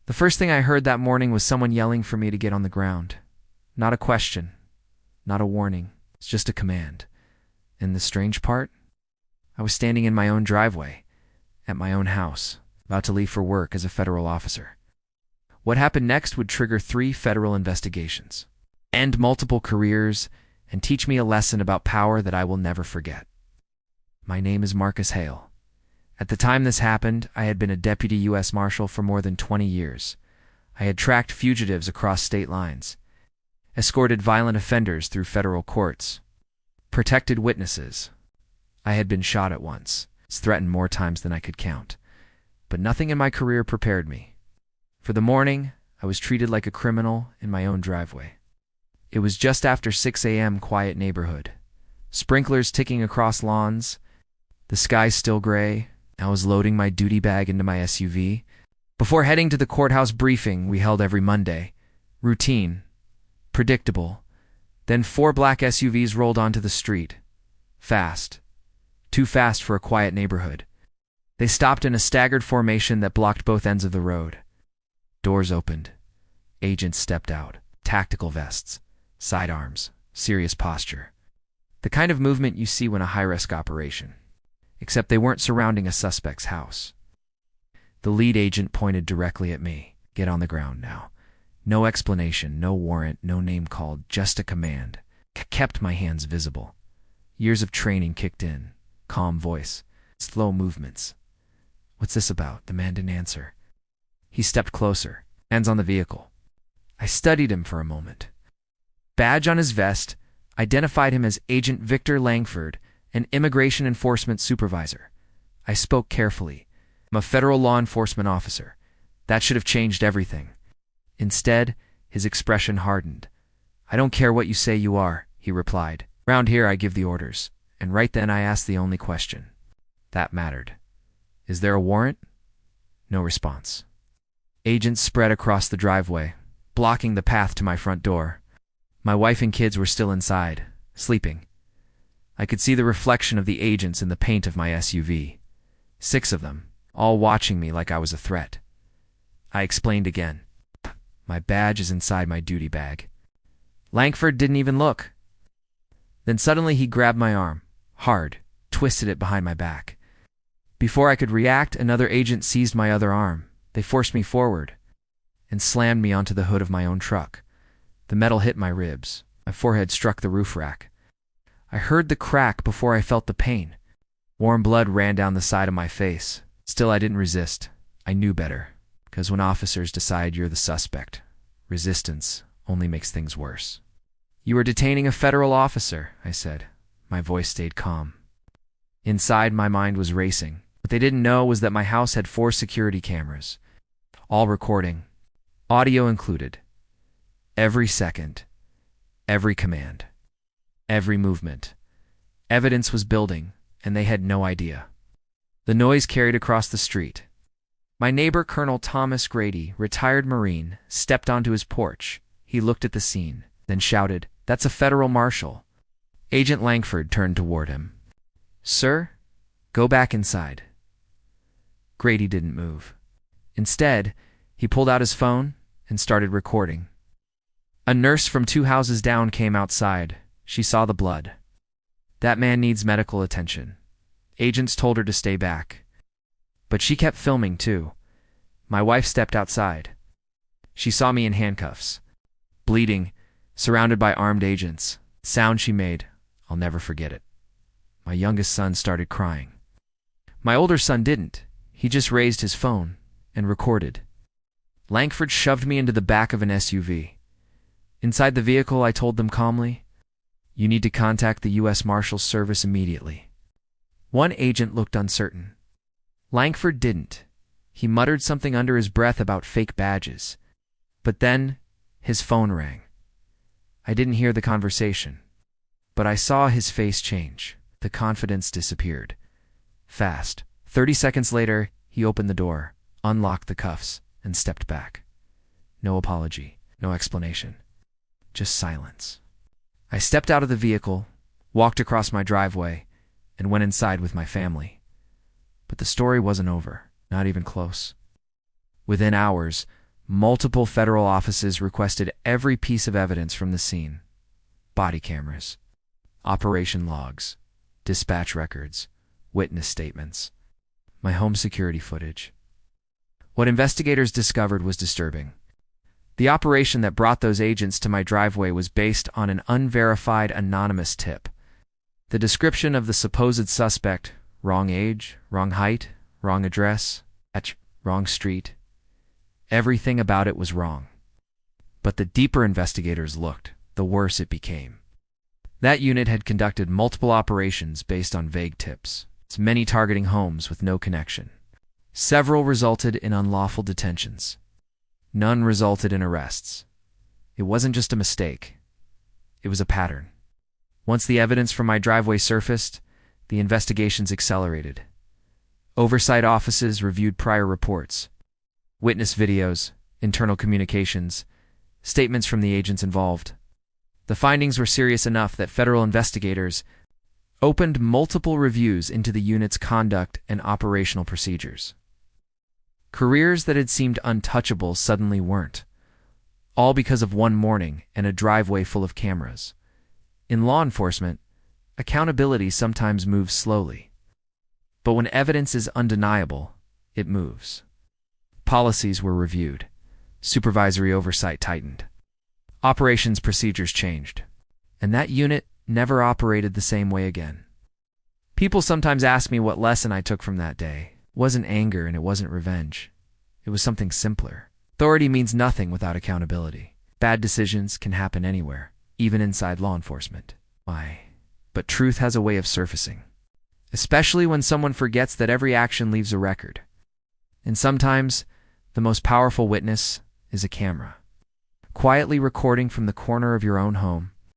The first thing I heard that morning was someone yelling for me to get on the ground. Not a question, not a warning, it's just a command. And the strange part? I was standing in my own driveway, at my own house, about to leave for work as a federal officer. What happened next would trigger 3 federal investigations, end multiple careers, and teach me a lesson about power that I will never forget. My name is Marcus Hale. At the time this happened, I had been a deputy U.S. Marshal for more than 20 years. I had tracked fugitives across state lines, escorted violent offenders through federal courts, protected witnesses. I had been shot at once, threatened more times than I could count. But nothing in my career prepared me. For the morning, I was treated like a criminal in my own driveway. It was just after 6 a.m. quiet neighborhood. Sprinklers ticking across lawns, the sky still gray. I was loading my duty bag into my SUV. Before heading to the courthouse briefing we held every Monday, routine, predictable, then 4 black SUVs rolled onto the street. Fast. Too fast for a quiet neighborhood. They stopped in a staggered formation that blocked both ends of the road. Doors opened. Agents stepped out. Tactical vests, sidearms, serious posture. The kind of movement you see when a high-risk operation. Except they weren't surrounding a suspect's house. The lead agent pointed directly at me. Get on the ground now. No explanation, no warrant, no name called, just a command. Kept my hands visible. Years of training kicked in. Calm voice. Slow movements. What's this about? The man didn't answer. He stepped closer, hands on the vehicle. I studied him for a moment. Badge on his vest identified him as Agent Victor Langford, an immigration enforcement supervisor. I spoke carefully. I'm a federal law enforcement officer. That should have changed everything. Instead, his expression hardened. I don't care what you say you are, he replied. Round here I give the orders. And right then I asked the only question. That mattered. Is there a warrant? No response. Agents spread across the driveway, blocking the path to my front door. My wife and kids were still inside, sleeping. I could see the reflection of the agents in the paint of my SUV. 6 of them, all watching me like I was a threat. I explained again. My badge is inside my duty bag. Langford didn't even look. Then suddenly he grabbed my arm, hard, twisted it behind my back. Before I could react, another agent seized my other arm. They forced me forward and slammed me onto the hood of my own truck. The metal hit my ribs. My forehead struck the roof rack. I heard the crack before I felt the pain. Warm blood ran down the side of my face. Still, I didn't resist. I knew better, because when officers decide you're the suspect, resistance only makes things worse. You are detaining a federal officer, I said. My voice stayed calm. Inside, my mind was racing. What they didn't know was that my house had 4 security cameras, all recording, audio included. Every second, every command, every movement. Evidence was building, and they had no idea. The noise carried across the street. My neighbor, Colonel Thomas Grady, retired Marine, stepped onto his porch. He looked at the scene, then shouted, "That's a federal marshal." Agent Langford turned toward him. "Sir, go back inside." Grady didn't move. Instead, he pulled out his phone and started recording. A nurse from 2 houses down came outside. She saw the blood. "That man needs medical attention." Agents told her to stay back. But she kept filming too. My wife stepped outside. She saw me in handcuffs, bleeding, surrounded by armed agents. The sound she made, I'll never forget it. My youngest son started crying. My older son didn't. He just raised his phone and recorded. Langford shoved me into the back of an SUV. Inside the vehicle, I told them calmly, "You need to contact the U.S. Marshals Service immediately." One agent looked uncertain. Langford didn't. He muttered something under his breath about fake badges. But then, his phone rang. I didn't hear the conversation, but I saw his face change. The confidence disappeared. Fast. 30 seconds later, he opened the door, unlocked the cuffs, and stepped back. No apology, no explanation. Just silence. I stepped out of the vehicle, walked across my driveway, and went inside with my family. But the story wasn't over, not even close. Within hours, Multiple federal offices requested every piece of evidence from the scene: body cameras, operation logs, dispatch records, witness statements, my home security footage. What investigators discovered was disturbing. The operation that brought those agents to my driveway was based on an unverified anonymous tip. The description of the supposed suspect: wrong age, wrong height, wrong address, wrong street. Everything about it was wrong. But the deeper investigators looked, the worse it became. That unit had conducted multiple operations based on vague tips, many targeting homes with no connection. Several resulted in unlawful detentions. None resulted in arrests. It wasn't just a mistake. It was a pattern. Once the evidence from my driveway surfaced, the investigations accelerated. Oversight offices reviewed prior reports, witness videos, internal communications, statements from the agents involved. The findings were serious enough that federal investigators opened multiple reviews into the unit's conduct and operational procedures. Careers that had seemed untouchable suddenly weren't, all because of one morning and a driveway full of cameras. In law enforcement, accountability sometimes moves slowly. But when evidence is undeniable, it moves. Policies were reviewed. Supervisory oversight tightened. Operations procedures changed. And that unit never operated the same way again. People sometimes ask me what lesson I took from that day. It wasn't anger and it wasn't revenge. It was something simpler. Authority means nothing without accountability. Bad decisions can happen anywhere, even inside law enforcement. Why? But truth has a way of surfacing, especially when someone forgets that every action leaves a record. And sometimes, the most powerful witness is a camera, quietly recording from the corner of your own home,